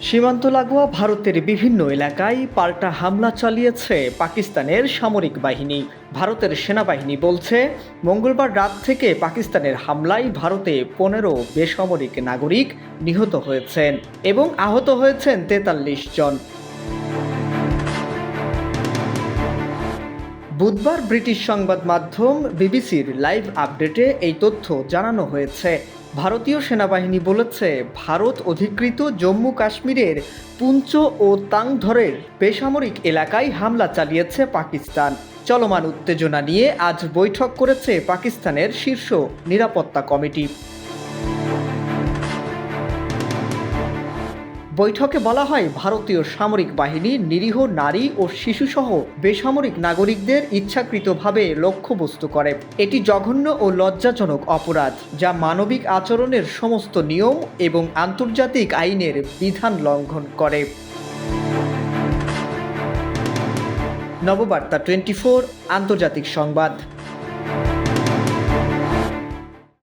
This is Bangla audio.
সীমান্ত লাগোয়া ভারতের বিভিন্ন এলাকায় পাল্টা হামলা চালিয়েছে পাকিস্তানের সামরিক বাহিনী। ভারতের সেনাবাহিনী বলছে, মঙ্গলবার রাত থেকে পাকিস্তানের হামলায় ভারতে 15 বেসামরিক নাগরিক নিহত হয়েছেন এবং আহত হয়েছেন 43 জন। বুধবার ব্রিটিশ সংবাদ মাধ্যম বিবিসির লাইভ আপডেটে এই তথ্য জানানো হয়েছে। ভারতীয় সেনাবাহিনী বলেছে, ভারত অধিকৃত জম্মু কাশ্মীরের পুঞ্চ ও তাংধরের বেসামরিক এলাকায় হামলা চালিয়েছে পাকিস্তান। চলমান উত্তেজনা নিয়ে আজ বৈঠক করেছে পাকিস্তানের শীর্ষ নিরাপত্তা কমিটি। বৈঠকে বলা হয়, ভারতীয় সামরিক বাহিনী নিরীহ নারী ও শিশুসহ বেসামরিক নাগরিকদের ইচ্ছাকৃতভাবে লক্ষ্যবস্তু করে। এটি জঘন্য ও লজ্জাজনক অপরাধ, যা মানবিক আচরণের সমস্ত নিয়ম এবং আন্তর্জাতিক আইনের বিধান লঙ্ঘন করে। নববার্তা 24 আন্তর্জাতিক সংবাদ।